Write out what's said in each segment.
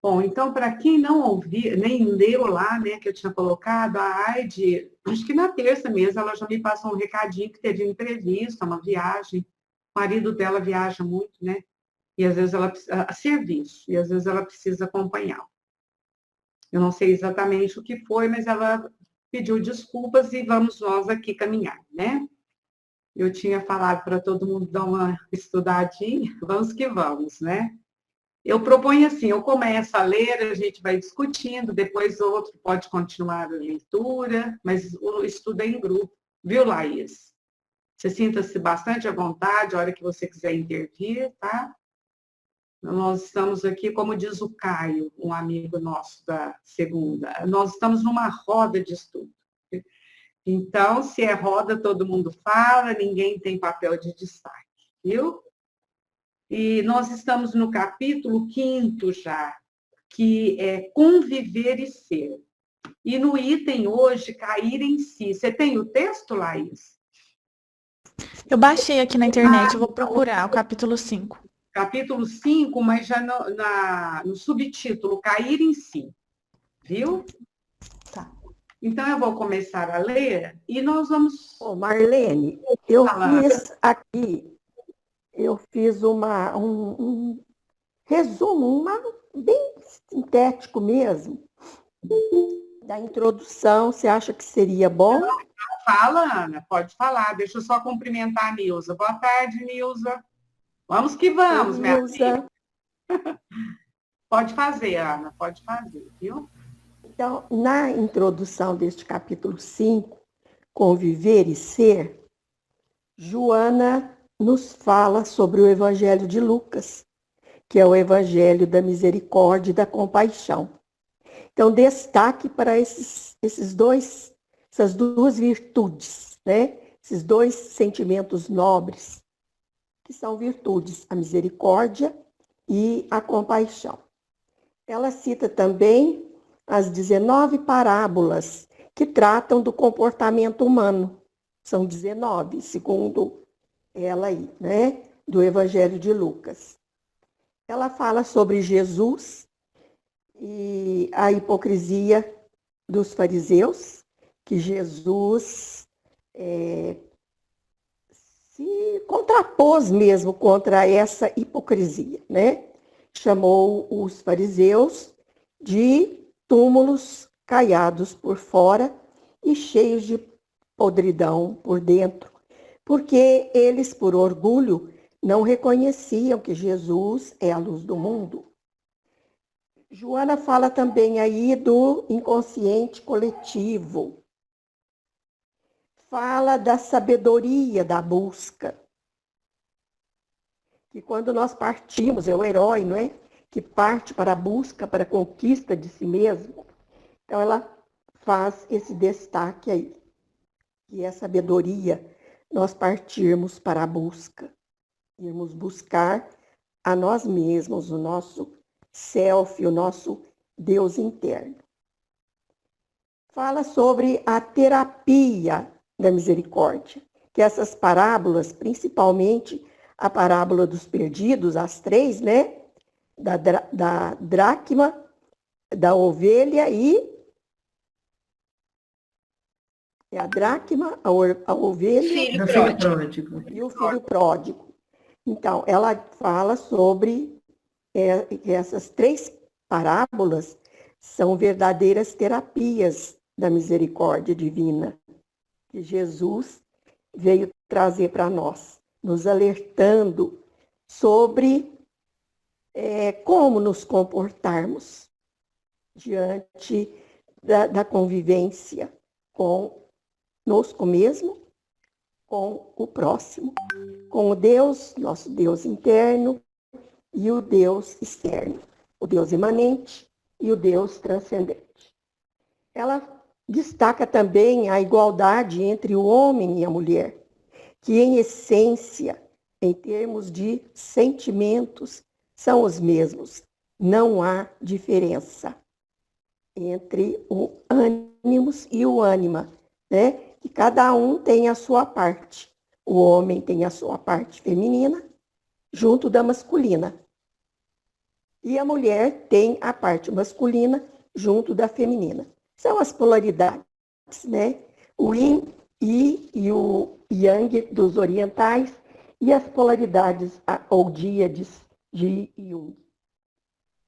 Bom, então, para quem não ouviu, nem leu lá, né, que eu tinha colocado, a Aide, acho que na terça mesmo, ela já me passou um recadinho que teve imprevisto, uma viagem. O marido dela viaja muito, né? E às vezes ela precisa, a serviço, e às vezes ela precisa acompanhar. Eu não sei exatamente o que foi, mas ela pediu desculpas e vamos nós aqui caminhar, né? Eu tinha falado para todo mundo dar uma estudadinha, vamos que vamos, né? Eu proponho assim, eu começo a ler, a gente vai discutindo, depois o outro pode continuar a leitura, mas o estudo é em grupo, viu, Laís? Você sinta-se bastante à vontade, a hora que você quiser intervir, tá? Nós estamos aqui, como diz o Caio, um amigo nosso da segunda, nós estamos numa roda de estudo. Então, se é roda, todo mundo fala, ninguém tem papel de destaque, viu? E nós estamos no capítulo 5º já, que é conviver e ser. E no item hoje, cair em si. Você tem o texto, Laís? Eu baixei aqui na internet, eu vou procurar o capítulo 5. Capítulo 5, mas já no subtítulo, cair em si. Viu? Tá. Então, eu vou começar a ler e nós vamos... Marlene, eu fiz um resumo, bem sintético mesmo, da introdução. Você acha que seria bom? Fala, Ana, pode falar. Deixa eu só cumprimentar a Nilza. Boa tarde, Nilza. Vamos que vamos, minha amiga. Pode fazer, Ana, pode fazer, viu? Então, na introdução deste capítulo 5, Conviver e Ser, Joana nos fala sobre o Evangelho de Lucas, que é o Evangelho da misericórdia e da compaixão. Então, destaque para essas duas virtudes, né? Esses dois sentimentos nobres, que são virtudes, a misericórdia e a compaixão. Ela cita também as 19 parábolas que tratam do comportamento humano. São 19, segundo ela aí, né? Do Evangelho de Lucas. Ela fala sobre Jesus e a hipocrisia dos fariseus, que Jesus se contrapôs mesmo contra essa hipocrisia, né? Chamou os fariseus de túmulos caiados por fora e cheios de podridão por dentro, porque eles, por orgulho, não reconheciam que Jesus é a luz do mundo. Joana fala também aí do inconsciente coletivo. Fala da sabedoria da busca. Que quando nós partimos, é o herói, não é? Que parte para a busca, para a conquista de si mesmo. Então, ela faz esse destaque aí. Que é a sabedoria, nós partirmos para a busca. Irmos buscar a nós mesmos, o nosso self, o nosso Deus interno. Fala sobre a terapia da misericórdia, que essas parábolas, principalmente a parábola dos perdidos, as 3, né? Da dracma, da ovelha a dracma, a ovelha do filho pródigo. E o filho pródigo. Então, ela fala sobre essas 3 parábolas são verdadeiras terapias da misericórdia divina que Jesus veio trazer para nós, nos alertando sobre como nos comportarmos diante da convivência conosco mesmo, com o próximo, com o Deus, nosso Deus interno, e o Deus externo, o Deus imanente e o Deus transcendente. Ela destaca também a igualdade entre o homem e a mulher, que em essência, em termos de sentimentos, são os mesmos. Não há diferença entre o ânimos e o ânima, né? Que cada um tem a sua parte. O homem tem a sua parte feminina, junto da masculina. E a mulher tem a parte masculina junto da feminina. São as polaridades, né? O yin e o yang dos orientais e as polaridades ou díades de Jung.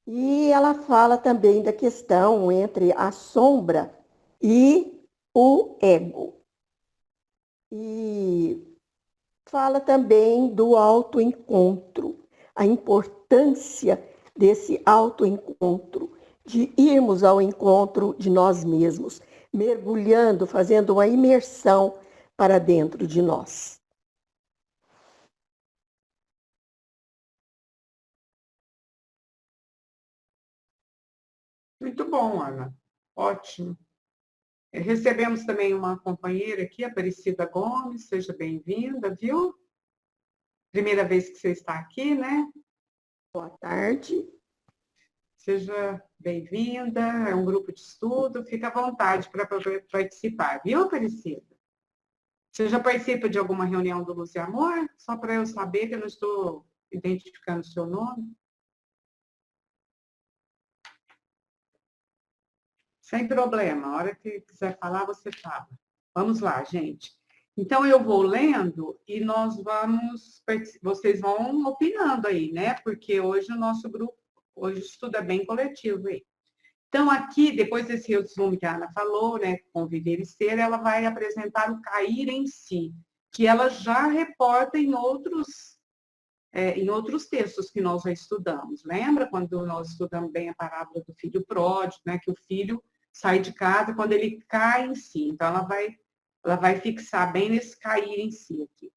E ela fala também da questão entre a sombra e o ego. E fala também do autoencontro, a importância desse autoencontro, de irmos ao encontro de nós mesmos, mergulhando, fazendo uma imersão para dentro de nós. Muito bom, Ana. Ótimo. Recebemos também uma companheira aqui, Aparecida Gomes. Seja bem-vinda, viu? Primeira vez que você está aqui, né? Boa tarde. Seja bem-vinda. É um grupo de estudo. Fica à vontade para participar, viu, Aparecida? Você já participa de alguma reunião do Luz e Amor? Só para eu saber que eu não estou identificando o seu nome. Sem problema, a hora que quiser falar, você fala. Vamos lá, gente. Então, eu vou lendo e vocês vão opinando aí, né? Porque hoje o nosso grupo, hoje o estudo é bem coletivo aí. Então, aqui, depois desse resumo que a Ana falou, né, conviver e ser, ela vai apresentar o cair em si, que ela já reporta em outros textos que nós já estudamos. Lembra quando nós estudamos bem a parábola do filho pródigo, né, que o filho sai de casa quando ele cai em si. Então, ela vai fixar bem nesse cair em si aqui.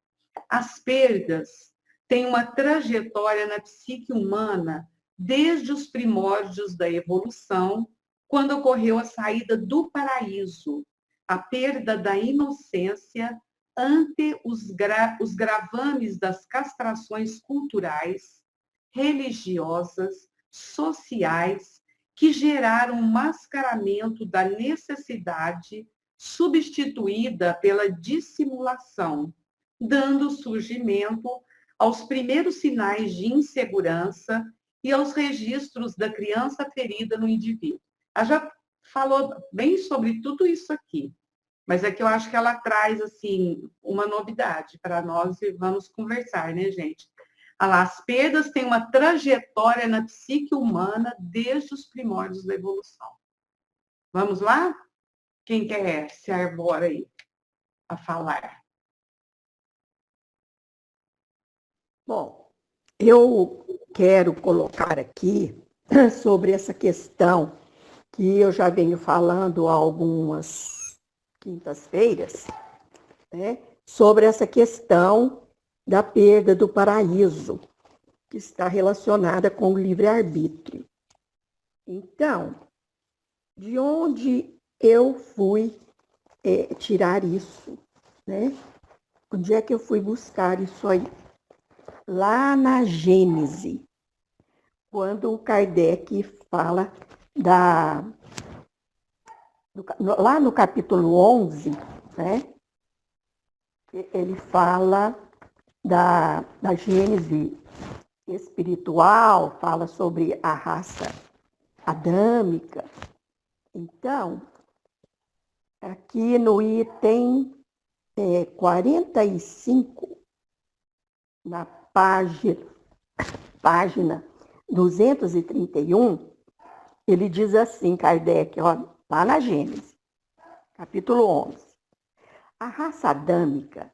As perdas têm uma trajetória na psique humana desde os primórdios da evolução, quando ocorreu a saída do paraíso, a perda da inocência ante os gravames das castrações culturais, religiosas, sociais, que geraram um mascaramento da necessidade substituída pela dissimulação, dando surgimento aos primeiros sinais de insegurança e aos registros da criança ferida no indivíduo. Ela já falou bem sobre tudo isso aqui, mas é que eu acho que ela traz assim uma novidade para nós e vamos conversar, né, gente? As perdas têm uma trajetória na psique humana desde os primórdios da evolução. Vamos lá? Quem quer se arbora aí a falar? Bom, eu quero colocar aqui sobre essa questão que eu já venho falando há algumas quintas-feiras, né, sobre essa questão da perda do paraíso, que está relacionada com o livre-arbítrio. Então, de onde eu fui tirar isso, né? Onde é que eu fui buscar isso aí? Lá na Gênese, quando o Kardec fala lá no capítulo 11, né? Ele fala da Gênese espiritual, fala sobre a raça adâmica. Então, aqui no item 45, na página 231, ele diz assim, Kardec, ó, lá na Gênese, capítulo 11. A raça adâmica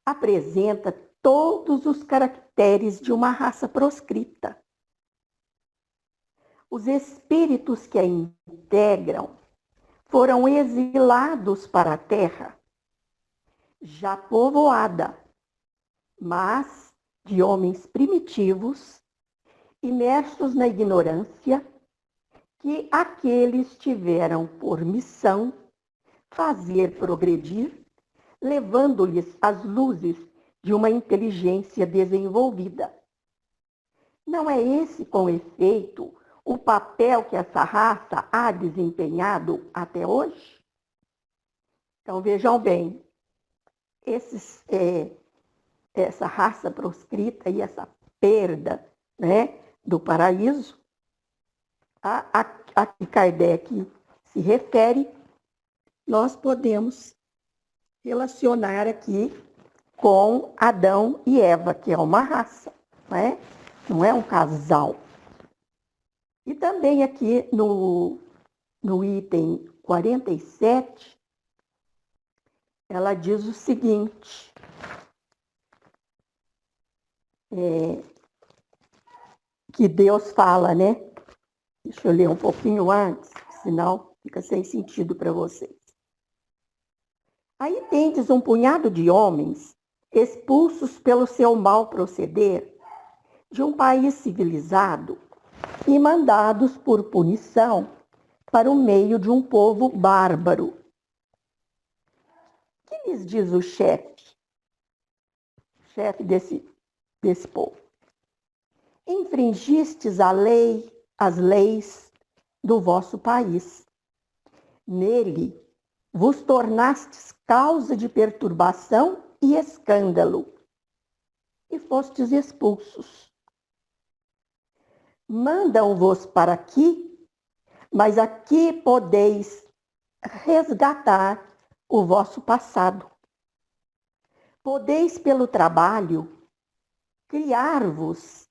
apresenta todos os caracteres de uma raça proscrita. Os espíritos que a integram foram exilados para a terra, já povoada, mas de homens primitivos, imersos na ignorância, que aqueles tiveram por missão fazer progredir, levando-lhes as luzes de uma inteligência desenvolvida. Não é esse, com efeito, o papel que essa raça ha desempenhado até hoje? Então, vejam bem, essa raça proscrita e essa perda, né, do paraíso, a que Kardec se refere, nós podemos relacionar aqui com Adão e Eva, que é uma raça, não é? Não é um casal. E também aqui no item 47, ela diz o seguinte, que Deus fala, né? Deixa eu ler um pouquinho antes, senão fica sem sentido para vocês. Aí tendes um punhado de homens expulsos pelo seu mau proceder de um país civilizado e mandados por punição para o meio de um povo bárbaro. O que lhes diz o chefe desse povo? Infringistes as leis do vosso país. Nele vos tornastes causa de perturbação e escândalo, e fostes expulsos. Mandam-vos para aqui, mas aqui podeis resgatar o vosso passado. Podeis, pelo trabalho, criar-vos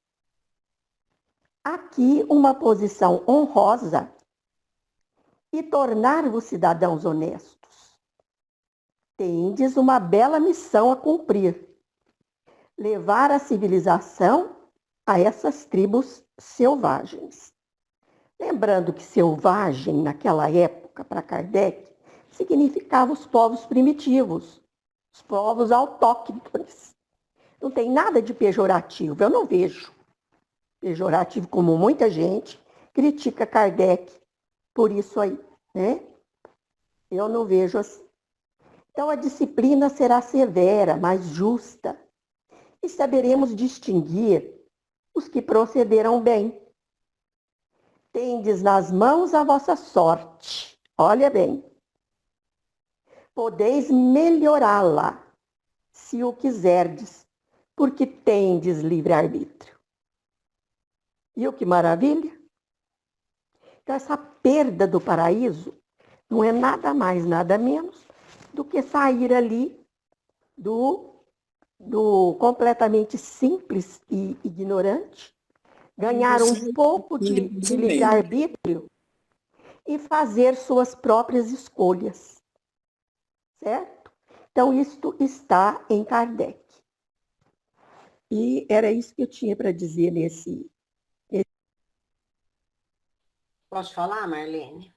aqui uma posição honrosa e tornar-vos cidadãos honestos. Tendes uma bela missão a cumprir: levar a civilização a essas tribos selvagens. Lembrando que selvagem, naquela época, para Kardec, significava os povos primitivos, os povos autóctones. Não tem nada de pejorativo, eu não vejo pejorativo, como muita gente critica Kardec por isso aí, né? Eu não vejo assim. Então, a disciplina será severa, mas justa, e saberemos distinguir os que procederam bem. Tendes nas mãos a vossa sorte, olha bem. Podeis melhorá-la, se o quiserdes, porque tendes livre-arbítrio. Viu que maravilha? Então, essa perda do paraíso não é nada mais, nada menos do que sair ali do completamente simples e ignorante, ganhar um pouco de livre-arbítrio e fazer suas próprias escolhas. Certo? Então, isto está em Kardec. E era isso que eu tinha para dizer nesse... Posso falar, Marlene?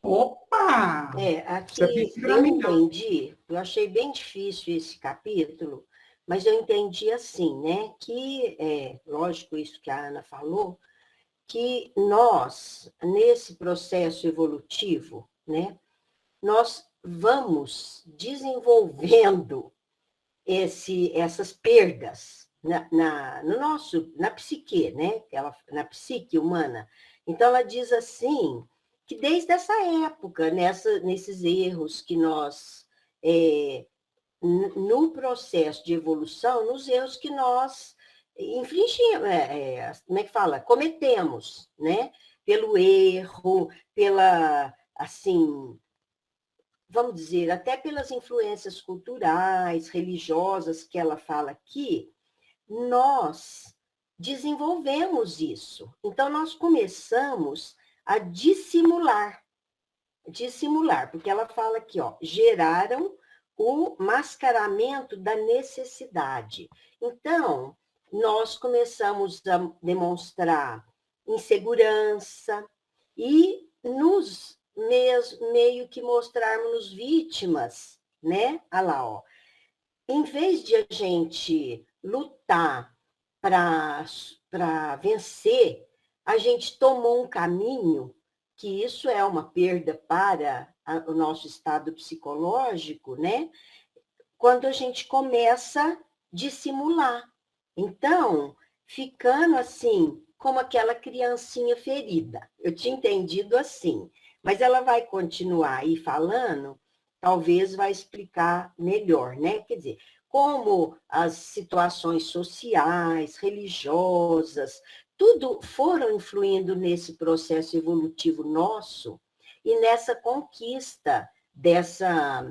Opa! Aqui eu entendi, eu achei bem difícil esse capítulo, mas eu entendi assim, né, que, lógico isso que a Ana falou, que nós, nesse processo evolutivo, né, nós vamos desenvolvendo essas perdas na psique, né, na psique humana. Então, ela diz assim, que desde essa época, nesses erros que nós, no processo de evolução, nos erros que nós infringimos, como é que fala? Cometemos, né? Pelo erro, assim, vamos dizer, até pelas influências culturais, religiosas que ela fala aqui, nós desenvolvemos isso. Então, nós começamos a dissimular, porque ela fala aqui, ó, geraram o mascaramento da necessidade. Então, nós começamos a demonstrar insegurança e nos meio que mostrarmos vítimas, né? Olha lá, ó. Em vez de a gente lutar para vencer, a gente tomou um caminho que isso é uma perda para o nosso estado psicológico, né? Quando a gente começa a dissimular. Então, ficando assim, como aquela criancinha ferida. Eu tinha entendido assim, mas ela vai continuar aí falando, talvez vai explicar melhor, né? Quer dizer, como as situações sociais, religiosas, tudo foram influindo nesse processo evolutivo nosso e nessa conquista dessa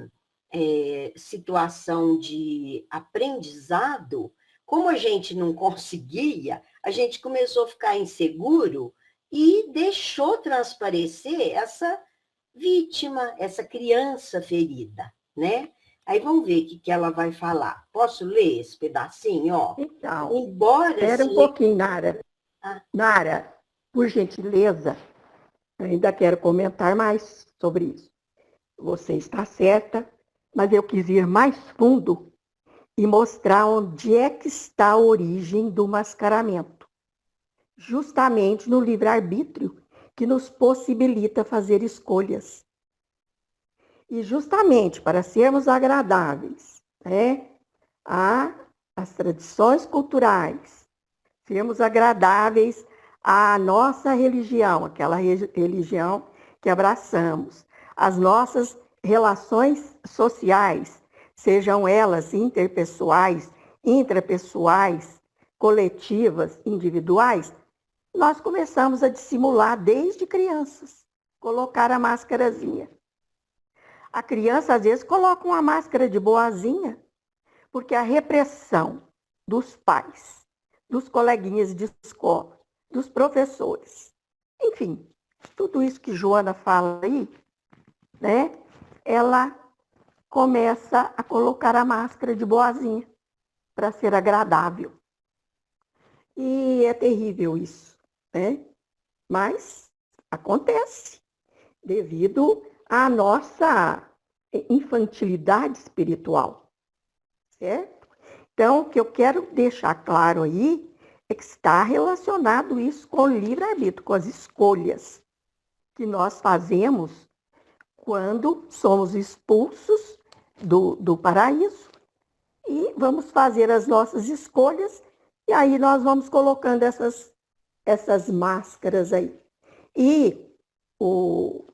situação de aprendizado. Como a gente não conseguia, a gente começou a ficar inseguro e deixou transparecer essa vítima, essa criança ferida, né? Aí vamos ver o que ela vai falar. Posso ler esse pedacinho? Ó? Então, embora espera um pouquinho, Nara. Nara, por gentileza, ainda quero comentar mais sobre isso. Você está certa, mas eu quis ir mais fundo e mostrar onde é que está a origem do mascaramento. Justamente no livre-arbítrio, que nos possibilita fazer escolhas. E justamente para sermos agradáveis, né, às tradições culturais, sermos agradáveis à nossa religião, aquela religião que abraçamos, as nossas relações sociais, sejam elas interpessoais, intrapessoais, coletivas, individuais, nós começamos a dissimular desde crianças, colocar a máscarazinha. A criança, às vezes, coloca uma máscara de boazinha, porque a repressão dos pais, dos coleguinhas de escola, dos professores, enfim, tudo isso que Joana fala aí, né? Ela começa a colocar a máscara de boazinha para ser agradável. E é terrível isso, né? Mas acontece devido à nossa infantilidade espiritual, certo? Então, o que eu quero deixar claro aí é que está relacionado isso com o livre-arbítrio, com as escolhas que nós fazemos quando somos expulsos do paraíso e vamos fazer as nossas escolhas e aí nós vamos colocando essas máscaras aí. E o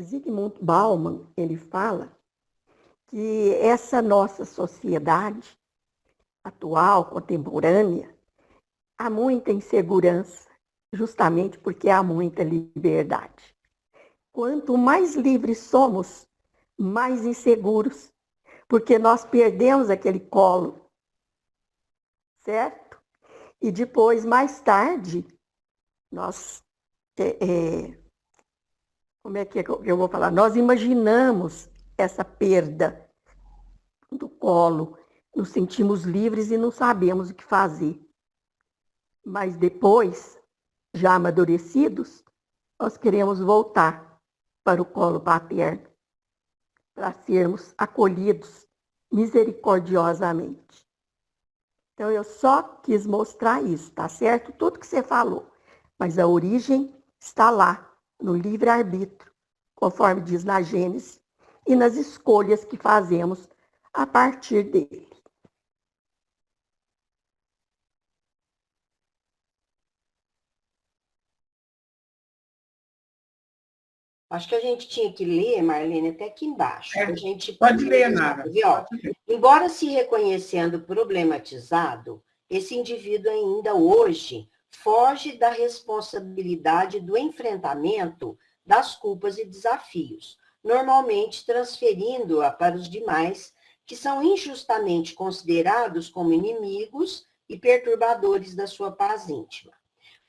Zygmunt Bauman, ele fala que essa nossa sociedade atual, contemporânea, há muita insegurança, justamente porque há muita liberdade. Quanto mais livres somos, mais inseguros, porque nós perdemos aquele colo, certo? E depois, mais tarde, nós, como é que eu vou falar? Nós imaginamos essa perda do colo, nos sentimos livres e não sabemos o que fazer. Mas depois, já amadurecidos, nós queremos voltar para o colo paterno, para sermos acolhidos misericordiosamente. Então, eu só quis mostrar isso, tá certo? Tudo que você falou. Mas a origem está lá, no livre-arbítrio, conforme diz na Gênesis, e nas escolhas que fazemos a partir dele. Acho que a gente tinha que ler, Marlene, até aqui embaixo. A gente pode ler, Nara. Embora se reconhecendo problematizado, esse indivíduo ainda hoje foge da responsabilidade do enfrentamento das culpas e desafios, normalmente transferindo-a para os demais, que são injustamente considerados como inimigos e perturbadores da sua paz íntima.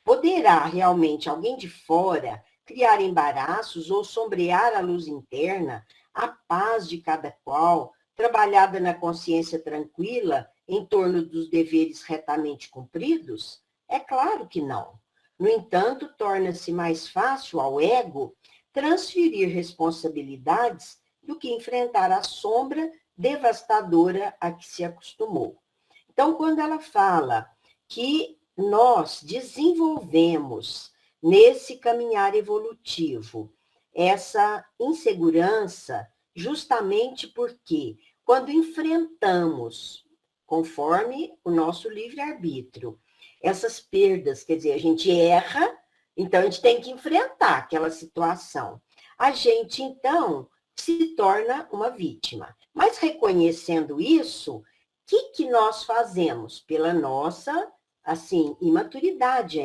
Poderá realmente alguém de fora criar embaraços ou sombrear a luz interna, a paz de cada qual, trabalhada na consciência tranquila em torno dos deveres retamente cumpridos? É claro que não. No entanto, torna-se mais fácil ao ego transferir responsabilidades do que enfrentar a sombra devastadora a que se acostumou. Então, quando ela fala que nós desenvolvemos nesse caminhar evolutivo essa insegurança, justamente porque quando enfrentamos, conforme o nosso livre-arbítrio, essas perdas, quer dizer, a gente erra, então a gente tem que enfrentar aquela situação. A gente, então, se torna uma vítima. Mas reconhecendo isso, o que nós fazemos? Pela nossa assim, imaturidade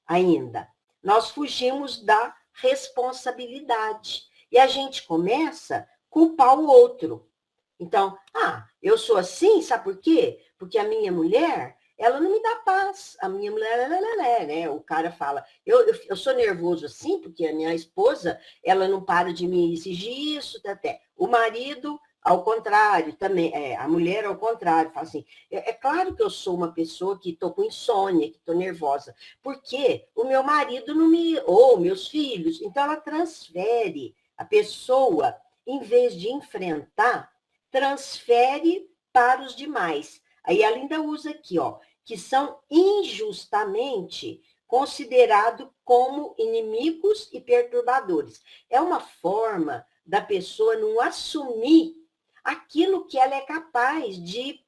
ainda. Nós fugimos da responsabilidade. E a gente começa a culpar o outro. Então, eu sou assim, sabe por quê? Porque a minha mulher, ela não me dá paz. A minha mulher, né? O cara fala, eu sou nervoso assim, porque a minha esposa, ela não para de me exigir isso, até. O marido, ao contrário, também, a mulher, ao contrário, fala assim, é claro que eu sou uma pessoa que estou com insônia, que estou nervosa, porque o meu marido não me... ou meus filhos. Então, ela transfere a pessoa, em vez de enfrentar, transfere para os demais. Aí ela ainda usa aqui, que são injustamente considerados como inimigos e perturbadores. É uma forma da pessoa não assumir aquilo que ela é capaz de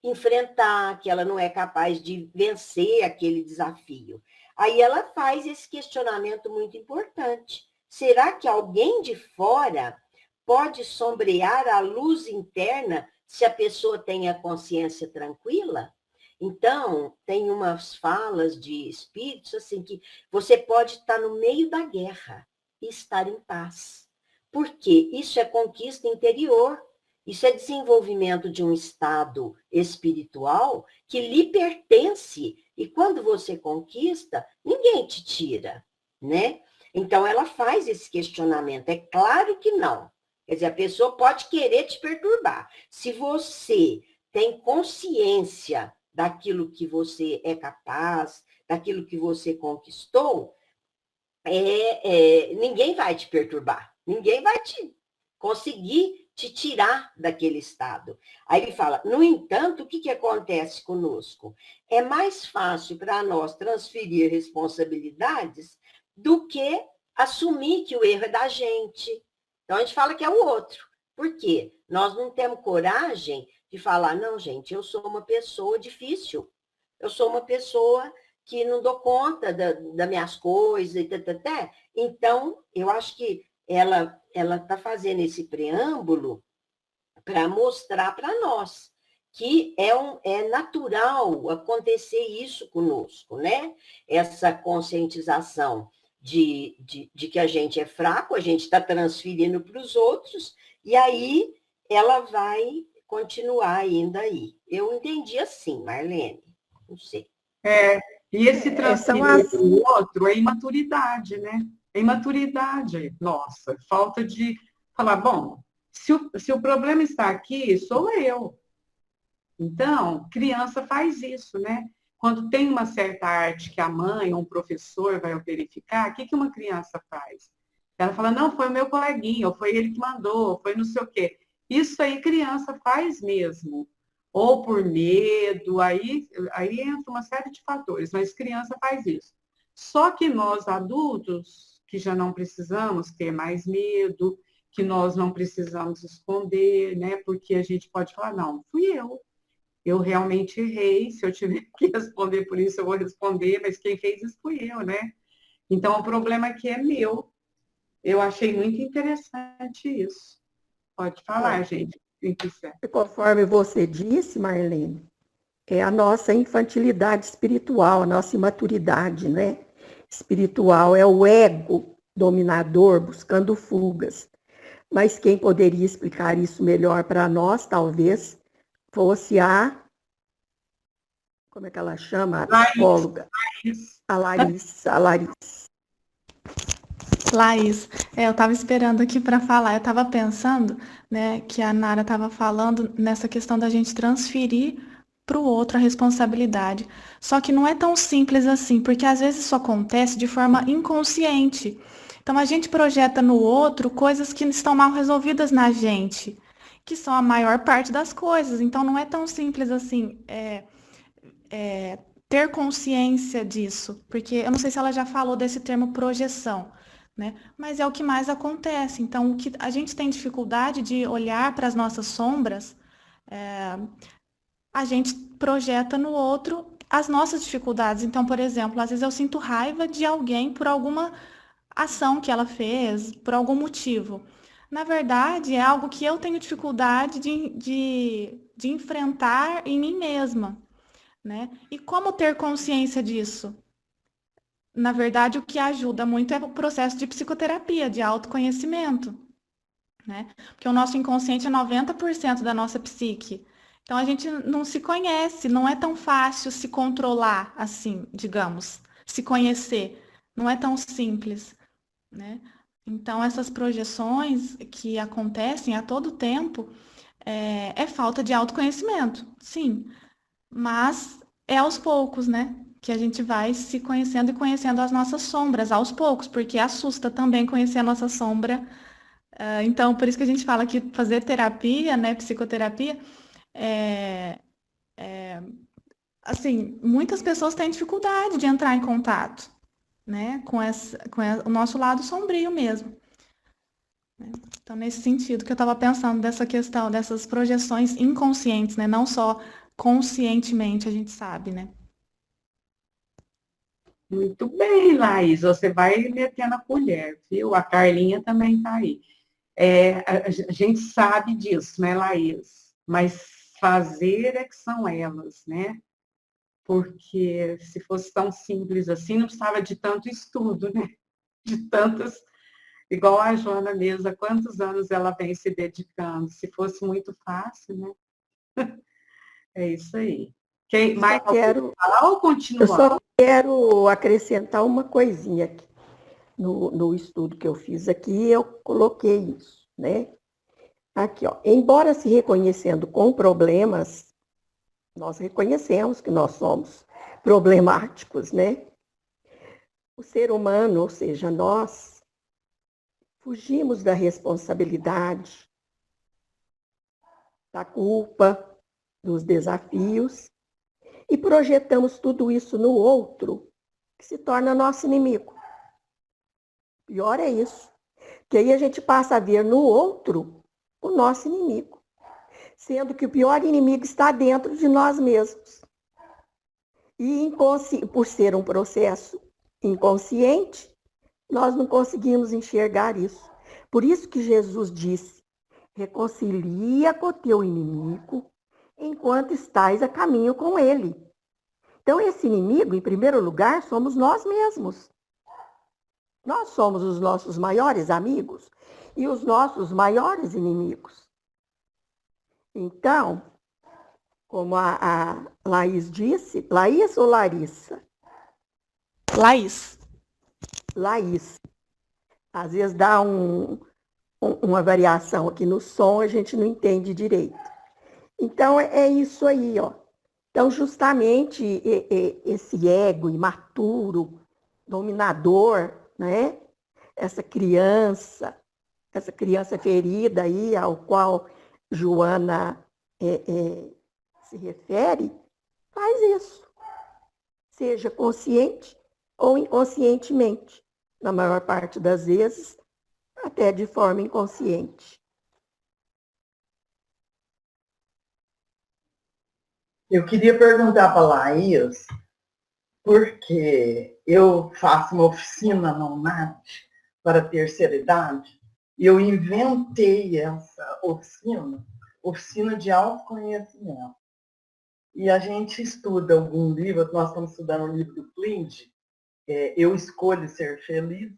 enfrentar, que ela não é capaz de vencer aquele desafio. Aí ela faz esse questionamento muito importante. Será que alguém de fora pode sombrear a luz interna se a pessoa tem a consciência tranquila? Então, tem umas falas de espíritos assim que você pode estar no meio da guerra e estar em paz. Porque isso é conquista interior, isso é desenvolvimento de um estado espiritual que lhe pertence. E quando você conquista, ninguém te tira, né? Então, ela faz esse questionamento. É claro que não. Quer dizer, a pessoa pode querer te perturbar. Se você tem consciência daquilo que você é capaz, daquilo que você conquistou, ninguém vai te perturbar. Ninguém vai conseguir te tirar daquele estado. Aí ele fala, no entanto, o que acontece conosco? É mais fácil para nós transferir responsabilidades do que assumir que o erro é da gente. Então, a gente fala que é o outro. Por quê? Nós não temos coragem de falar, não, gente, eu sou uma pessoa difícil. Eu sou uma pessoa que não dou conta das minhas coisas. Então, eu acho que ela está fazendo esse preâmbulo para mostrar para nós que é natural acontecer isso conosco, né? Essa conscientização de que a gente é fraco, a gente está transferindo para os outros, e aí ela vai continuar ainda aí. Eu entendi assim, Marlene, não sei. E esse são transferir para o outro é imaturidade, né? É imaturidade, nossa, falta de falar, bom, se o problema está aqui, sou eu. Então, criança faz isso, né? Quando tem uma certa arte que a mãe ou um professor vai verificar, o que uma criança faz? Ela fala, não, foi o meu coleguinha, ou foi ele que mandou, ou foi não sei o quê. Isso aí criança faz mesmo. Ou por medo, aí entra uma série de fatores, mas criança faz isso. Só que nós adultos, que já não precisamos ter mais medo, que nós não precisamos esconder, né? Porque a gente pode falar, não, fui eu realmente errei, se eu tiver que responder por isso, eu vou responder, mas quem fez isso fui eu, né? Então, o problema aqui é meu. Eu achei muito interessante isso. Pode falar, gente, quem quiser. Conforme você disse, Marlene, é a nossa infantilidade espiritual, a nossa imaturidade, né? Espiritual é o ego dominador buscando fugas. Mas quem poderia explicar isso melhor para nós, talvez, fosse como é que ela chama? A psicóloga. A Larissa. Laís, eu estava esperando aqui para falar. Eu estava pensando, né, que a Nara estava falando nessa questão da gente transferir para o outro a responsabilidade. Só que não é tão simples assim, porque às vezes isso acontece de forma inconsciente. Então a gente projeta no outro coisas que estão mal resolvidas na gente, que são a maior parte das coisas. Então não é tão simples assim. Ter consciência disso, porque eu não sei se ela já falou desse termo projeção, né? Mas é o que mais acontece. Então, o que a gente tem dificuldade de olhar para as nossas sombras, a gente projeta no outro as nossas dificuldades. Então, por exemplo, às vezes eu sinto raiva de alguém por alguma ação que ela fez, por algum motivo. Na verdade, é algo que eu tenho dificuldade de enfrentar em mim mesma, né? E como ter consciência disso? Na verdade, o que ajuda muito é o processo de psicoterapia, de autoconhecimento, né? Porque o nosso inconsciente é 90% da nossa psique. Então, a gente não se conhece, não é tão fácil se controlar assim, digamos, se conhecer. Não é tão simples, né? Então, essas projeções que acontecem a todo tempo é falta de autoconhecimento, sim. Mas é aos poucos, né? Que a gente vai se conhecendo e conhecendo as nossas sombras aos poucos, porque assusta também conhecer a nossa sombra. Então, por isso que a gente fala que fazer terapia, né, psicoterapia, é, assim, muitas pessoas têm dificuldade de entrar em contato, né, o nosso lado sombrio mesmo. Então, nesse sentido que eu estava pensando dessa questão, dessas projeções inconscientes, né, não só conscientemente a gente sabe, né? Muito bem, Laís, você vai metendo a colher, viu? A Carlinha também está aí. A gente sabe disso, né, Laís? Mas fazer é que são elas, né? Porque se fosse tão simples assim, não precisava de tanto estudo, né? De tantas, igual a Joana mesmo, há quantos anos ela vem se dedicando? Se fosse muito fácil, né? É isso aí. Quem Eu mais só quero, falar ou eu continuar? só quero acrescentar uma coisinha aqui. No estudo que eu fiz aqui, eu coloquei isso, né? Aqui, ó. Embora se reconhecendo com problemas, nós reconhecemos que nós somos problemáticos, né? O ser humano, ou seja, nós, fugimos da responsabilidade, da culpa, dos desafios e projetamos tudo isso no outro, que se torna nosso inimigo. Pior é isso, que aí a gente passa a ver no outro o nosso inimigo, sendo que o pior inimigo está dentro de nós mesmos. E por ser um processo inconsciente, nós não conseguimos enxergar isso. Por isso que Jesus disse: reconcilia com o teu inimigo enquanto estás a caminho com ele. Então, esse inimigo, em primeiro lugar, somos nós mesmos. Nós somos os nossos maiores amigos e os nossos maiores inimigos. Então, como a Laís disse, Laís ou Larissa? Laís. Laís. Às vezes dá uma variação aqui no som, a gente não entende direito. Então, é isso aí, ó. Então, justamente esse ego imaturo, dominador, né? Essa criança ferida aí, ao qual Joana se refere, faz isso. Seja consciente ou inconscientemente. Na maior parte das vezes, até de forma inconsciente. Eu queria perguntar para a Laís, porque eu faço uma oficina na UNAD para a terceira idade, e eu inventei essa oficina de autoconhecimento. E a gente estuda algum livro, nós estamos estudando o livro do Clint, Eu Escolho Ser Feliz,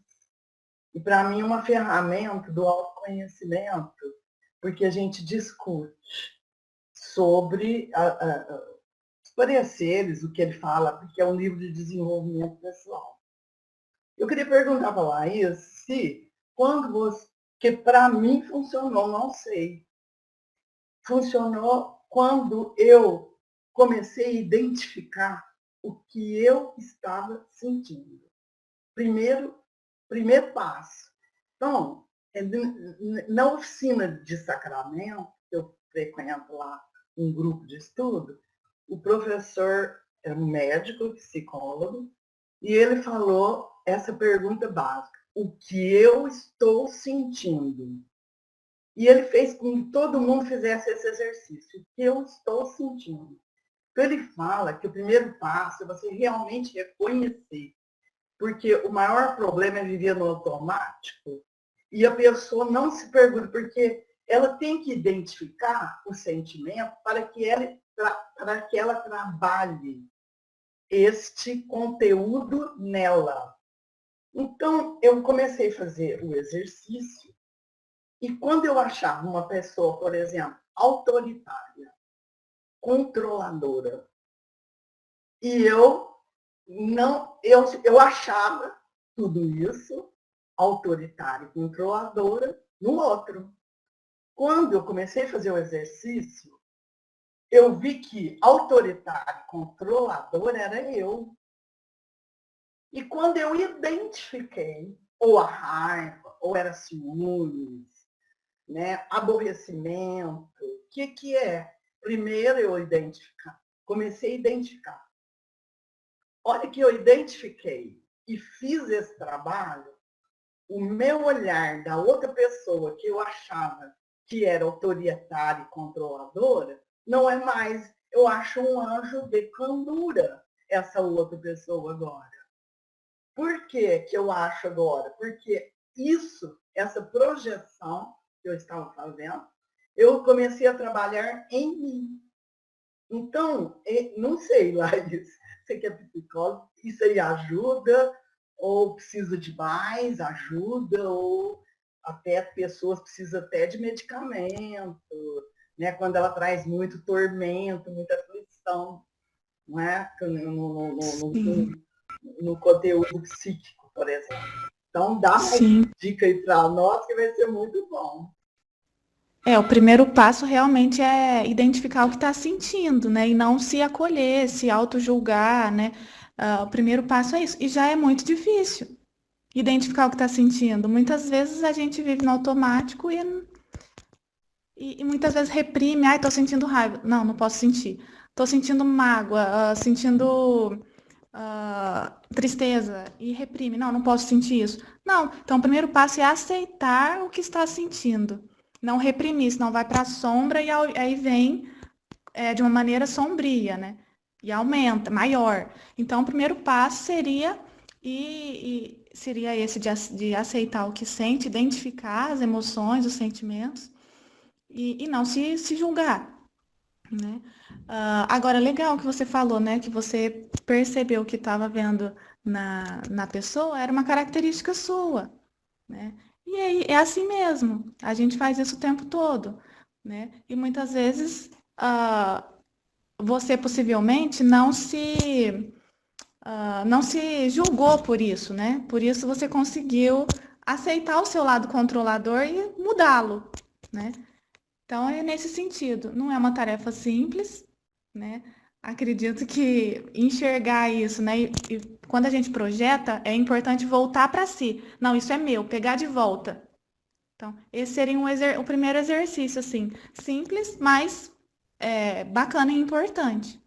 e para mim é uma ferramenta do autoconhecimento, porque a gente discute sobre os pareceres, o que ele fala, porque é um livro de desenvolvimento pessoal. Eu queria perguntar para a Laís se, quando você, que para mim funcionou, não sei, funcionou quando eu comecei a identificar o que eu estava sentindo. Primeiro passo. Então, na oficina de Sacramento, eu frequento lá um grupo de estudo, o professor é um médico, psicólogo, e ele falou essa pergunta básica: o que eu estou sentindo? E ele fez com que todo mundo fizesse esse exercício: o que eu estou sentindo? Então, ele fala que o primeiro passo é você realmente reconhecer, porque o maior problema é viver no automático e a pessoa não se pergunta, porque ela tem que identificar o sentimento para para que ela trabalhe este conteúdo nela. Então, eu comecei a fazer o exercício e quando eu achava uma pessoa, por exemplo, autoritária, controladora, e eu achava tudo isso, autoritária e controladora, no outro. Quando eu comecei a fazer o exercício, eu vi que autoritário e controlador era eu. E quando eu identifiquei, ou a raiva, ou era ciúmes, né, aborrecimento, o que é? Primeiro eu comecei a identificar. Hora que eu identifiquei e fiz esse trabalho, o meu olhar da outra pessoa que eu achava que era autoritária e controladora, não é mais, eu acho um anjo de candura essa outra pessoa agora. Por que eu acho agora? Porque essa projeção que eu estava fazendo, eu comecei a trabalhar em mim. Então, não sei, Laís, você que é psicólogo, isso aí ajuda, ou precisa de mais ajuda, ou até pessoas precisam até de medicamento, né? Quando ela traz muito tormento, muita aflição, não é? No conteúdo psíquico, por exemplo. Então, dá uma dica aí para nós que vai ser muito bom. O primeiro passo realmente é identificar o que está sentindo, né? E não se acolher, se auto-julgar, né? O primeiro passo é isso. E já é muito difícil identificar o que está sentindo. Muitas vezes a gente vive no automático e muitas vezes reprime. Ai, estou sentindo raiva. Não, não posso sentir. Estou sentindo mágoa, sentindo tristeza e reprime. Não, não posso sentir isso. Não, então o primeiro passo é aceitar o que está sentindo. Não reprimir, senão vai para a sombra e aí vem de uma maneira sombria, né? E aumenta, maior. Então, o primeiro passo seria seria esse de aceitar o que sente, identificar as emoções, os sentimentos e não se julgar, né? Agora, legal que você falou, né? Que você percebeu que estava vendo na pessoa era uma característica sua, né? E aí, é assim mesmo, a gente faz isso o tempo todo, né? E muitas vezes você possivelmente não se julgou por isso, né? Por isso você conseguiu aceitar o seu lado controlador e mudá-lo, né? Então, é nesse sentido. Não é uma tarefa simples, né? Acredito que enxergar isso, né? E quando a gente projeta, é importante voltar para si. Não, isso é meu, pegar de volta. Então, esse seria o primeiro exercício, assim, simples, mas bacana e importante.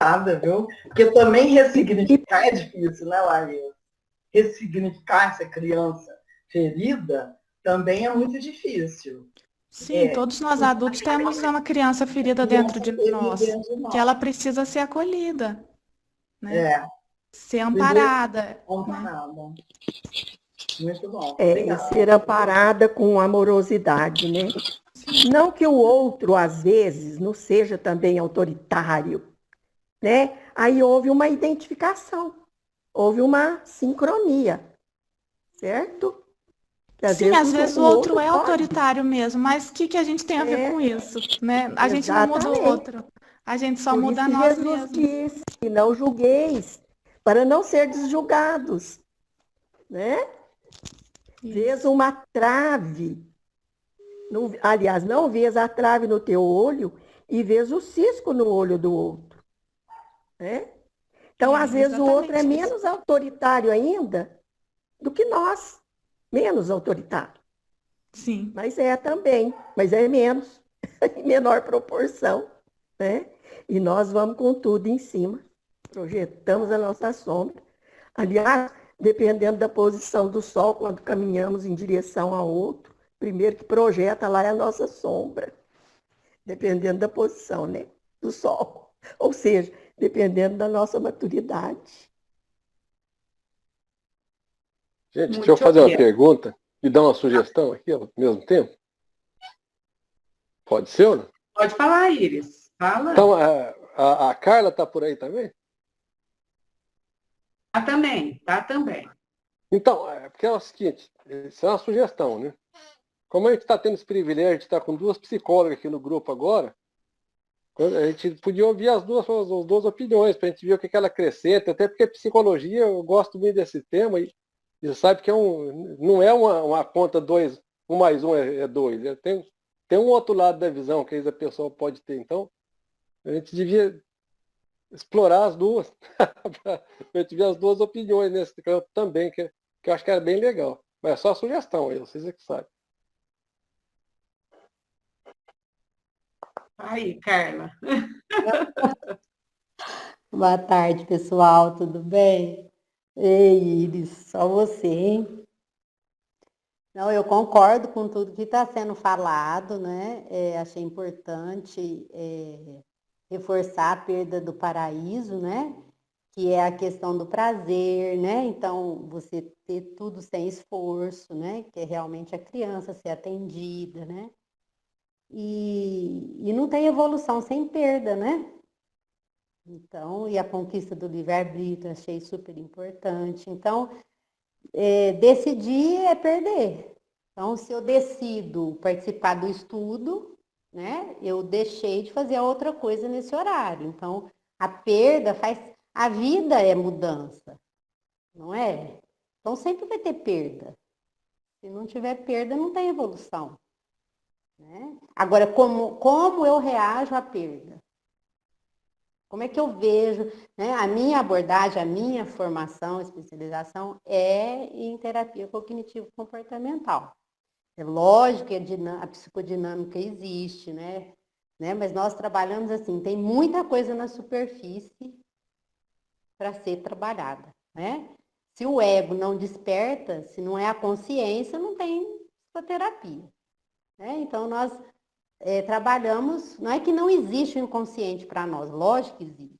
Nada, viu? Porque também ressignificar é difícil, né, Laís? Ressignificar essa criança ferida também é muito difícil. Sim, todos nós adultos temos uma criança ferida dentro de nós, que ela precisa ser acolhida, né? Ser amparada. Amparada. Né? Muito bom. Ser amparada com amorosidade, né? Não que o outro, às vezes, não seja também autoritário, né? Aí houve uma identificação, houve uma sincronia, certo? Sim, às vezes o outro é autoritário mesmo, mas o que a gente tem a ver com isso, né? A gente não muda o outro, a gente só muda a nós mesmos. Disse, e não julgueis, para não ser julgados, né? Vês uma trave, aliás, não vês a trave no teu olho e vês o cisco no olho do outro, né? Então, às vezes, o outro é menos autoritário ainda do que nós. Menos autoritário. Sim. Mas é também, mas é menos, em menor proporção, né? E nós vamos com tudo em cima, projetamos a nossa sombra. Aliás, dependendo da posição do sol, quando caminhamos em direção ao outro, primeiro que projeta lá é a nossa sombra, dependendo da posição, né, do sol. Ou seja, dependendo da nossa maturidade. Gente, deixa eu fazer uma pergunta e dar uma sugestão aqui ao mesmo tempo. Pode ser ou não? Pode falar, Iris. Fala. Então, a Carla está por aí também? Tá também, tá também. Então, porque é o seguinte, isso é uma sugestão, né? Como a gente está tendo esse privilégio de estar com duas psicólogas aqui no grupo agora, a gente podia ouvir as duas opiniões, para a gente ver o que ela acrescenta, até porque psicologia, eu gosto muito desse tema, e você sabe que não é uma conta 2, 1 mais 1 é 2. Tem um outro lado da visão que a pessoa pode ter. Então, a gente devia explorar as duas, para a gente ver as duas opiniões nesse campo também, que eu acho que era bem legal. Mas é só sugestão aí, vocês é que sabem. Aí, Carla. Boa tarde, pessoal, tudo bem? Ei, Iris, só você, hein? Não, eu concordo com tudo que está sendo falado, né? Achei importante reforçar a perda do paraíso, né? Que é a questão do prazer, né? Então, você ter tudo sem esforço, né? Que é realmente a criança ser atendida, né? E não tem evolução sem perda, né? Então, e a conquista do livre-arbítrio, achei super importante. Então, decidir é perder. Então, se eu decido participar do estudo, né, eu deixei de fazer outra coisa nesse horário. Então, a perda faz... A vida é mudança, não é? Então, sempre vai ter perda. Se não tiver perda, não tem evolução. Né? Agora, como eu reajo à perda? Como é que eu vejo, né? A minha abordagem, a minha formação, especialização é em terapia cognitivo-comportamental. É lógico que a psicodinâmica existe, né? Mas nós trabalhamos assim, tem muita coisa na superfície para ser trabalhada, né? Se o ego não desperta, se não é a consciência, não tem psicoterapia. Né? Então, nós trabalhamos, não é que não existe o inconsciente para nós, lógico que existe,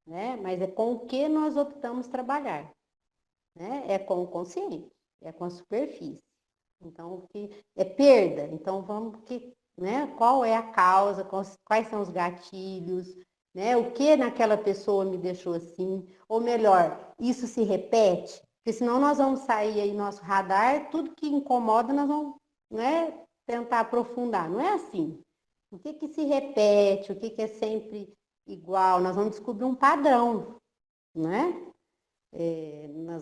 né? Mas é com o que nós optamos trabalhar, né? É com o consciente, é com a superfície. Então, o que é perda? Então, né? Qual é a causa, quais são os gatilhos, né? O que naquela pessoa me deixou assim? Ou melhor, isso se repete? Porque senão nós vamos sair aí nosso radar, tudo que incomoda nós vamos, né? Tentar aprofundar. Não é assim. O que se repete, o que é sempre igual? Nós vamos descobrir um padrão, né?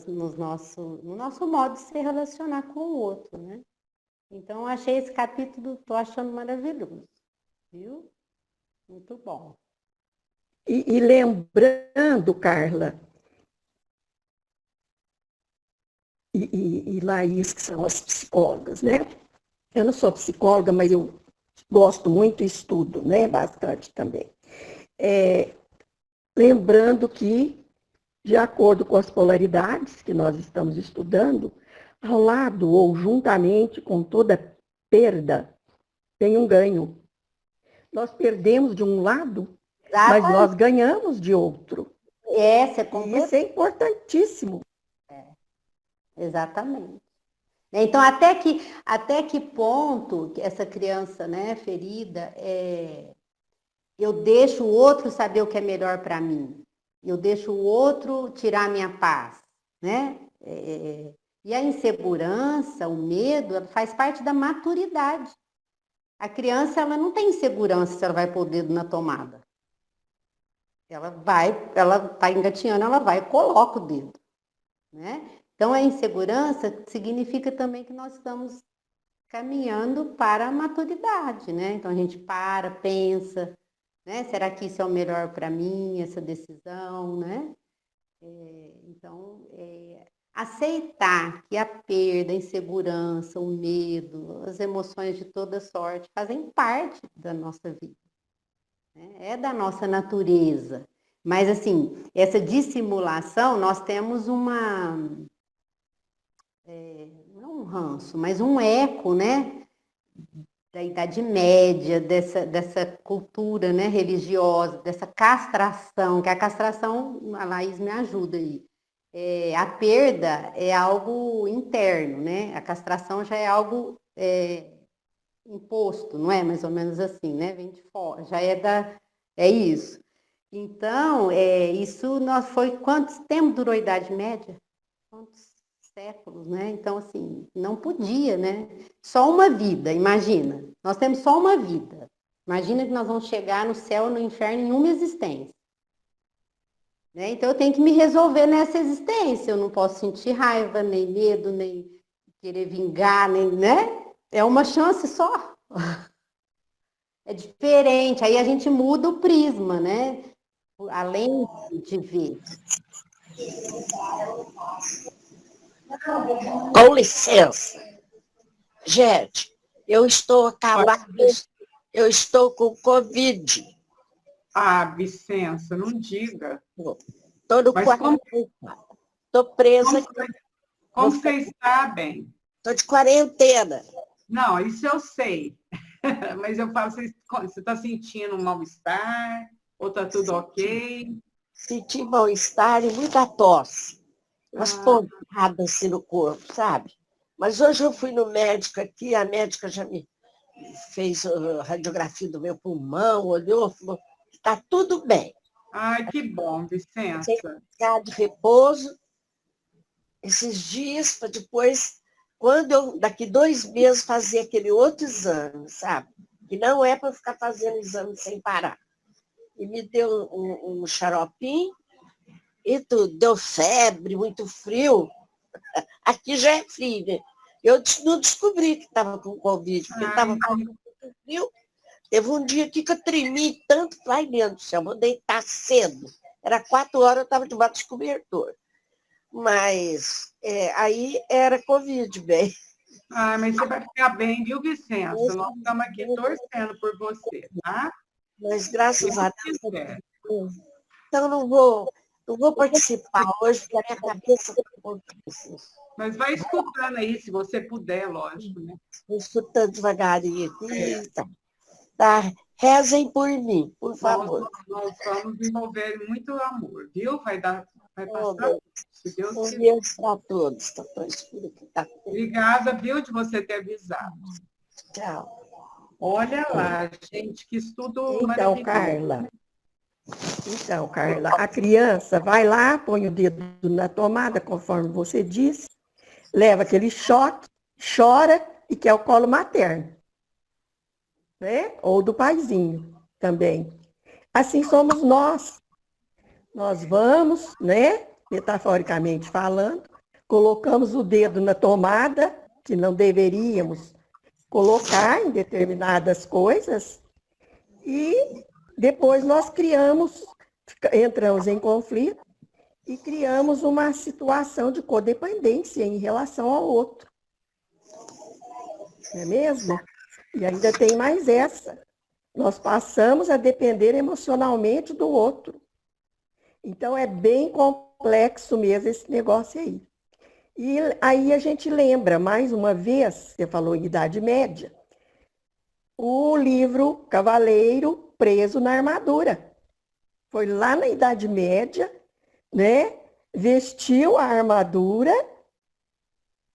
No nosso modo de se relacionar com o outro, né? Então, achei esse capítulo, estou achando maravilhoso, viu? Muito bom. E lembrando, Carla, e Laís, que são as psicólogas, né? Eu não sou psicóloga, mas eu gosto muito e estudo, né? Bastante também. Lembrando que, de acordo com as polaridades que nós estamos estudando, ao lado ou juntamente com toda perda, tem um ganho. Nós perdemos de um lado, mas nós ganhamos de outro. E isso é importantíssimo. Exatamente. Então, até que ponto essa criança, né, ferida, eu deixo o outro saber o que é melhor para mim? Eu deixo o outro tirar a minha paz, né? E a insegurança, o medo, ela faz parte da maturidade. A criança, ela não tem insegurança se ela vai pôr o dedo na tomada. Ela está engatinhando, ela vai e coloca o dedo, né? Então, a insegurança significa também que nós estamos caminhando para a maturidade, né? Então, a gente pensa, né? Será que isso é o melhor para mim, essa decisão, né? Então, aceitar que a perda, a insegurança, o medo, as emoções de toda sorte fazem parte da nossa vida, né? É da nossa natureza. Mas, assim, essa dissimulação, nós temos não é um ranço, mas um eco, né? Da Idade Média, dessa cultura, né, religiosa, dessa castração, que a castração, a Laís me ajuda aí. A perda é algo interno, né? A castração já é algo imposto, não é? Mais ou menos assim, né? Vem de fora, já é isso. Então, isso foi quanto tempo durou a Idade Média? Quantos séculos, né? Então, assim, não podia, né? Só uma vida, imagina. Nós temos só uma vida. Imagina que nós vamos chegar no céu e no inferno em uma existência. Né? Então, eu tenho que me resolver nessa existência. Eu não posso sentir raiva, nem medo, nem querer vingar, nem, né? É uma chance só. É diferente. Aí a gente muda o prisma, né? Além de ver. Com licença. Gente, eu estou acabada, eu estou com Covid. Ah, Vicença, não diga. Estou no Mas quarto. Estou presa. Como você está, bem? Estou de quarentena. Não, isso eu sei. Mas eu falo, você está sentindo um mal-estar? Ou está tudo ok? Senti mal-estar e muita tosse. Umas pontadas assim no corpo, sabe? Mas hoje eu fui no médico aqui, a médica já me fez a radiografia do meu pulmão, olhou, falou que está tudo bem. Ai, que bom, Vicença. Tem que ficar de repouso esses dias, para depois, quando eu, daqui 2 meses, fazer aquele outro exame, sabe? Que não é para ficar fazendo exame sem parar. E me deu um xaropinho e tudo. Deu febre, muito frio. Aqui já é frio, né? Eu não descobri que estava com Covid, porque estava fazendo muito frio. Teve um dia aqui que eu tremi tanto, vai dentro do céu, vou deitar cedo. Era 4 horas, eu estava debaixo de cobertor. Mas aí era Covid, bem. Ah, mas você vai ficar bem, viu, Vicença? Nós estamos aqui torcendo por você, tá? Mas graças a Deus. Então não vou participar hoje, porque a minha cabeça está um pouquinho assim. Mas vai escutando aí, se você puder, lógico, né? Estou escutando devagarinho aqui. Tá. Rezem por mim, por favor. Nós vamos desenvolver muito amor, viu? Vai passar, se Deus quiser. Deus para todos. Tá tão escuro que tá. Obrigada, viu, de você ter avisado. Tchau. Olha lá, gente, que estudo Então, Carla, a criança vai lá, põe o dedo na tomada, conforme você disse, leva aquele choque, chora e quer o colo materno. Né? Ou do paizinho também. Assim somos nós. Nós vamos, né, metaforicamente falando, colocamos o dedo na tomada, que não deveríamos colocar em determinadas coisas, e depois nós entramos em conflito e criamos uma situação de codependência em relação ao outro. Não é mesmo? E ainda tem mais essa. Nós passamos a depender emocionalmente do outro. Então, é bem complexo mesmo esse negócio aí. E aí a gente lembra, mais uma vez, você falou em Idade Média, o livro Cavaleiro Preso na Armadura. Foi lá na Idade Média, né? Vestiu a armadura,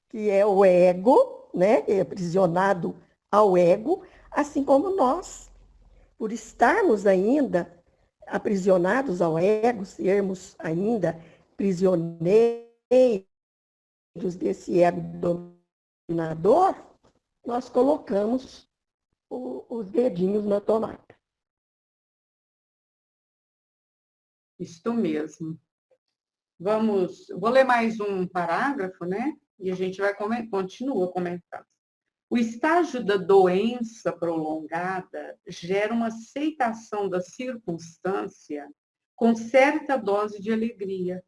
que é o ego, né? É aprisionado ao ego, assim como nós, por estarmos ainda aprisionados ao ego, sermos ainda prisioneiros desse ego dominador, nós colocamos os dedinhos na tomada. Isto mesmo. Vou ler mais um parágrafo, né? E a gente continua comentando. O estágio da doença prolongada gera uma aceitação da circunstância com certa dose de alegria,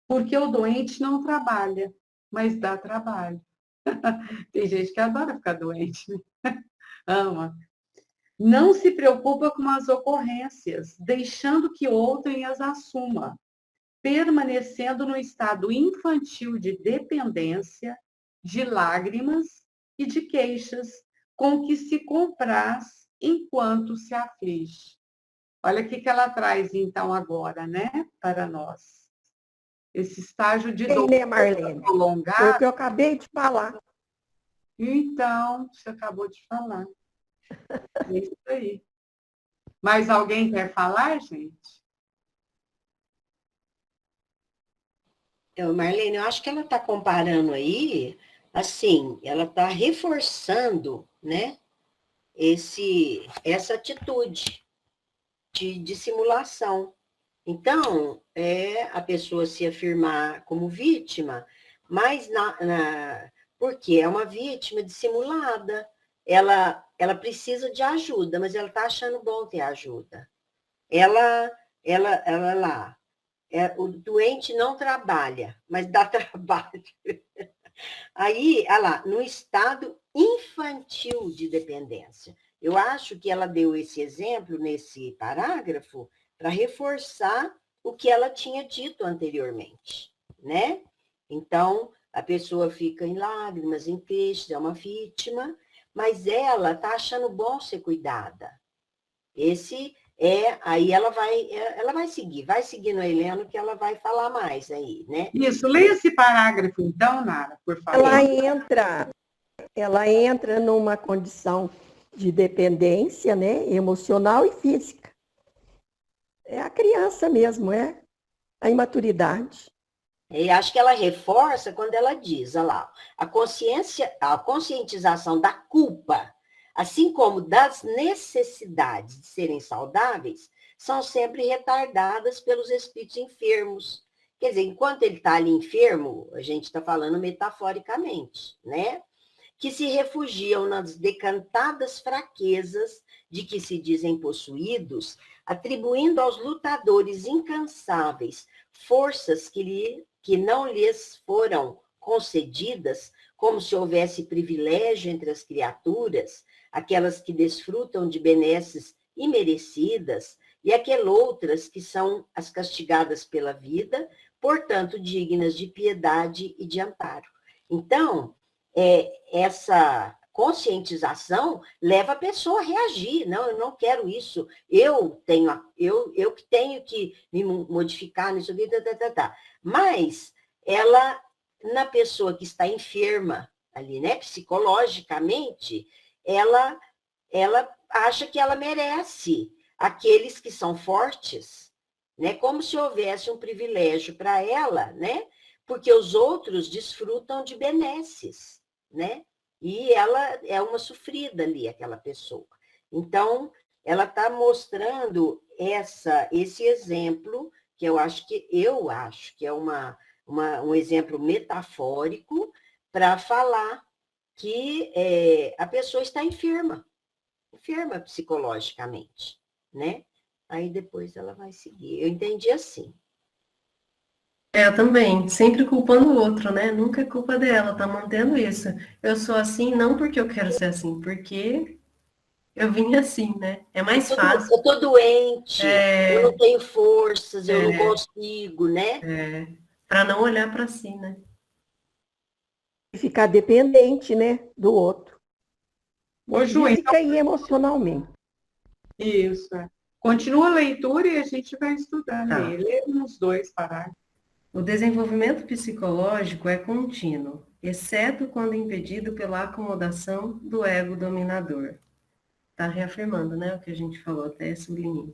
porque o doente não trabalha, mas dá trabalho. Tem gente que adora ficar doente, né? Ama. Não se preocupa com as ocorrências, deixando que outrem as assuma, permanecendo no estado infantil de dependência, de lágrimas e de queixas, com que se compraz enquanto se aflige. Olha o que ela traz, então, agora, né, para nós. Esse estágio de dor prolongado. Foi o que eu acabei de falar. Então, você acabou de falar. É isso aí. Mais alguém quer falar, gente? Marlene, eu acho que ela está comparando aí, assim, ela está reforçando, né, essa atitude de simulação. Então, é a pessoa se afirmar como vítima, mas porque é uma vítima dissimulada. Ela precisa de ajuda, mas ela está achando bom ter ajuda. Ela lá, o doente não trabalha, mas dá trabalho. Aí, olha lá, no estado infantil de dependência. Eu acho que ela deu esse exemplo nesse parágrafo para reforçar o que ela tinha dito anteriormente, né? Então, a pessoa fica em lágrimas, em queixo, é uma vítima, mas ela está achando bom ser cuidada. Aí ela vai seguindo a Helena, que ela vai falar mais aí, né? Isso, leia esse parágrafo, então, Nara, por favor. Ela entra numa condição de dependência, né, emocional e física. É a criança mesmo, é a imaturidade. E acho que ela reforça quando ela diz, olha lá, a conscientização da culpa, assim como das necessidades de serem saudáveis, são sempre retardadas pelos espíritos enfermos. Quer dizer, enquanto ele está ali enfermo, a gente está falando metaforicamente, né? Que se refugiam nas decantadas fraquezas de que se dizem possuídos, atribuindo aos lutadores incansáveis forças que não lhes foram concedidas, como se houvesse privilégio entre as criaturas, aquelas que desfrutam de benesses imerecidas, e aquelas outras que são as castigadas pela vida, portanto, dignas de piedade e de amparo. Então, essa conscientização leva a pessoa a reagir. Não, eu não quero isso. Eu que tenho que me modificar nisso aqui, Mas ela, na pessoa que está enferma ali, né, psicologicamente, ela acha que ela merece aqueles que são fortes, né, como se houvesse um privilégio para ela, né, porque os outros desfrutam de benesses, né? E ela é uma sofrida ali, aquela pessoa. Então, ela está mostrando esse exemplo, que eu acho que é um exemplo metafórico para falar que a pessoa está enferma psicologicamente, né? Aí depois ela vai seguir. Eu entendi assim. Eu também, sempre culpando o outro, né? Nunca é culpa dela, tá mantendo isso. Eu sou assim não porque eu quero ser assim, porque eu vim assim, né? É mais fácil. Eu tô doente, eu não tenho forças, eu não consigo, né? Para não olhar para si, né? E ficar dependente, né, do outro. Ô, Ju, física e emocionalmente. Isso. Continua a leitura e a gente vai estudando Tá. aí. Lê uns 2 parágrafos. O desenvolvimento psicológico é contínuo, exceto quando impedido pela acomodação do ego dominador. Está reafirmando, né, o que a gente falou, até sublinhei.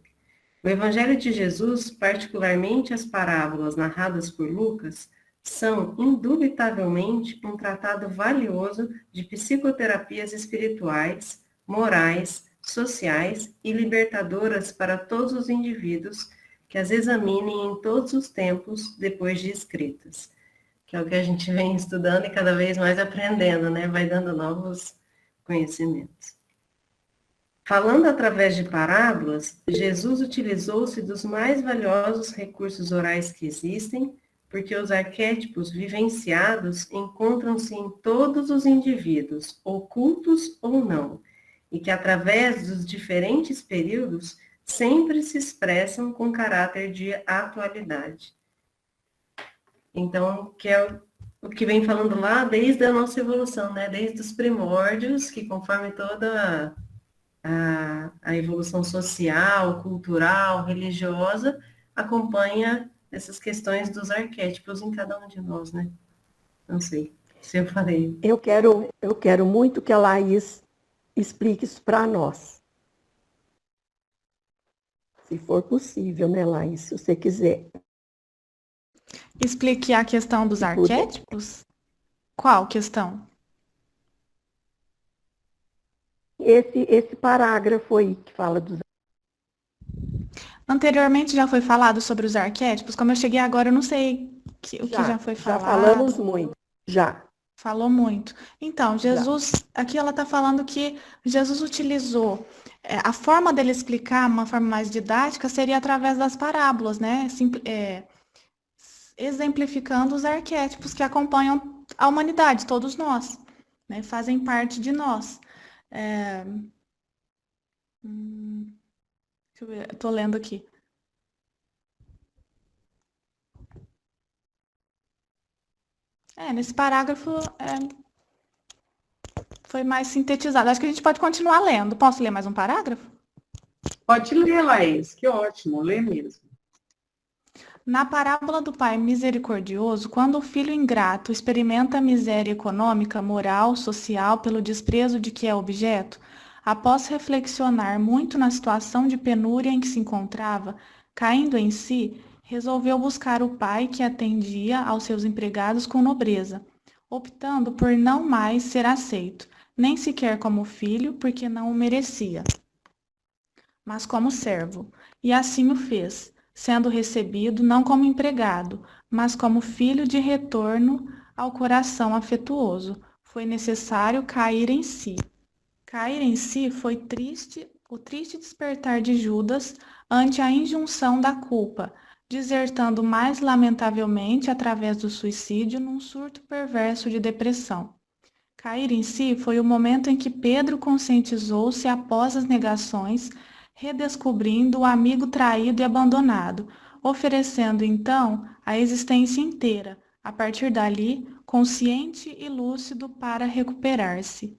O Evangelho de Jesus, particularmente as parábolas narradas por Lucas, são indubitavelmente um tratado valioso de psicoterapias espirituais, morais, sociais e libertadoras para todos os indivíduos que as examinem em todos os tempos depois de escritas. Que é o que a gente vem estudando e cada vez mais aprendendo, né? Vai dando novos conhecimentos. Falando através de parábolas, Jesus utilizou-se dos mais valiosos recursos orais que existem, porque os arquétipos vivenciados encontram-se em todos os indivíduos, ocultos ou não, e que através dos diferentes períodos sempre se expressam com caráter de atualidade. Então, que é o que vem falando lá desde a nossa evolução, né? Desde os primórdios, que conforme toda a evolução social, cultural, religiosa, acompanha essas questões dos arquétipos em cada um de nós, né? Não sei se eu falei. Eu quero muito que a Laís explique isso para nós. Se for possível, né, Laís? Se você quiser. Explique a questão dos Se puder. arquétipos? Qual questão? Esse parágrafo aí que fala dos... Anteriormente já foi falado sobre os arquétipos. Como eu cheguei agora, eu não sei o que já foi Já falado. falamos muito. Já. Falou muito. Então, Jesus, aqui ela está falando que Jesus utilizou, a forma dele explicar, uma forma mais didática, seria através das parábolas, né? Exemplificando os arquétipos que acompanham a humanidade, todos nós, né? Fazem parte de nós. Deixa eu ver, estou lendo aqui. Nesse parágrafo foi mais sintetizado. Acho que a gente pode continuar lendo. Posso ler mais um parágrafo? Pode ler, Laís, que ótimo, lê mesmo. Na parábola do pai misericordioso, quando o filho ingrato experimenta a miséria econômica, moral, social pelo desprezo de que é objeto, após reflexionar muito na situação de penúria em que se encontrava, caindo em si, resolveu buscar o pai que atendia aos seus empregados com nobreza, optando por não mais ser aceito, nem sequer como filho, porque não o merecia, mas como servo. E assim o fez, sendo recebido não como empregado, mas como filho de retorno ao coração afetuoso. Foi necessário cair em si. Cair em si foi o triste despertar de Judas ante a injunção da culpa, desertando mais lamentavelmente através do suicídio num surto perverso de depressão. Cair em si foi o momento em que Pedro conscientizou-se após as negações, redescobrindo o amigo traído e abandonado, oferecendo então a existência inteira, a partir dali, consciente e lúcido para recuperar-se.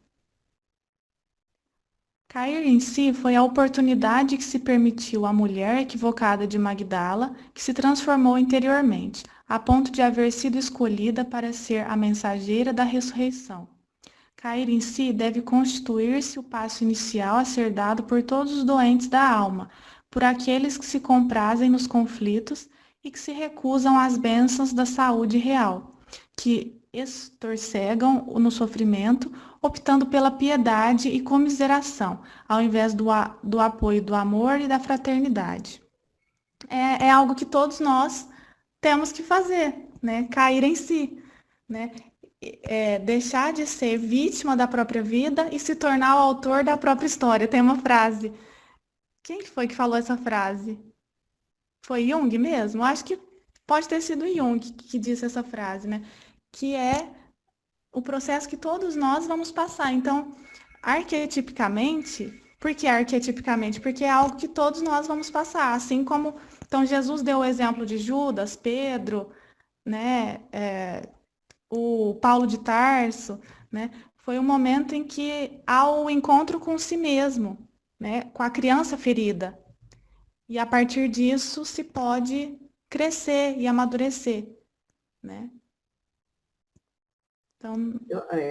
Cair em si foi a oportunidade que se permitiu à mulher equivocada de Magdala, que se transformou interiormente, a ponto de haver sido escolhida para ser a mensageira da ressurreição. Cair em si deve constituir-se o passo inicial a ser dado por todos os doentes da alma, por aqueles que se comprazem nos conflitos e que se recusam às bênçãos da saúde real, que estorcegam no sofrimento, optando pela piedade e comiseração, ao invés do apoio do amor e da fraternidade. É algo que todos nós temos que fazer, né? Cair em si, né? Deixar de ser vítima da própria vida e se tornar o autor da própria história. Tem uma frase. Quem foi que falou essa frase? Foi Jung mesmo? Acho que pode ter sido Jung que disse essa frase, né? Que é o processo que todos nós vamos passar. Então, arquetipicamente, por que arquetipicamente? Porque é algo que todos nós vamos passar. Assim como, então, Jesus deu o exemplo de Judas, Pedro, né? O Paulo de Tarso, né? Foi um momento em que há o encontro com si mesmo, né? Com a criança ferida. E a partir disso se pode crescer e amadurecer, né? Então,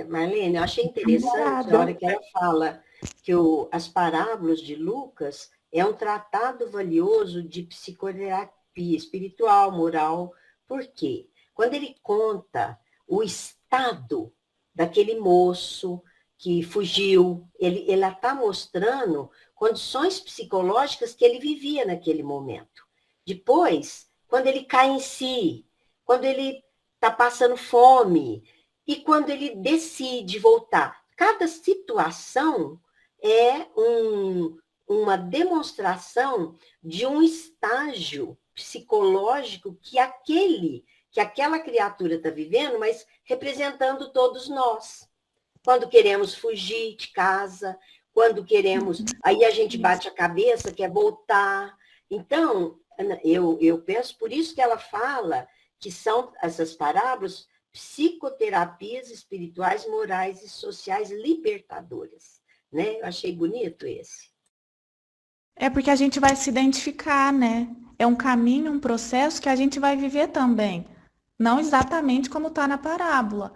Marlene, eu achei interessante a hora que ela fala que as parábolas de Lucas é um tratado valioso de psicoterapia espiritual, moral. Por quê? Quando ele conta o estado daquele moço que fugiu, ele está mostrando condições psicológicas que ele vivia naquele momento. Depois, quando ele cai em si, quando ele está passando fome, e quando ele decide voltar. Cada situação é uma demonstração de um estágio psicológico que aquela criatura está vivendo, mas representando todos nós. Quando queremos fugir de casa, quando queremos... Aí a gente bate a cabeça, quer voltar. Então, eu penso, por isso que ela fala que são essas parábolas psicoterapias espirituais, morais e sociais libertadoras. Né? Eu achei bonito esse. É porque a gente vai se identificar, né? É um caminho, um processo que a gente vai viver também. Não exatamente como está na parábola,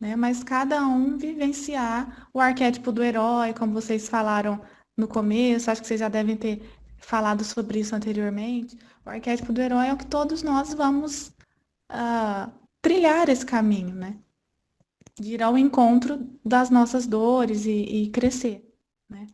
né? Mas cada um vivenciar o arquétipo do herói, como vocês falaram no começo, acho que vocês já devem ter falado sobre isso anteriormente. O arquétipo do herói é o que todos nós vamos trilhar esse caminho, né? De ir ao encontro das nossas dores e crescer, né?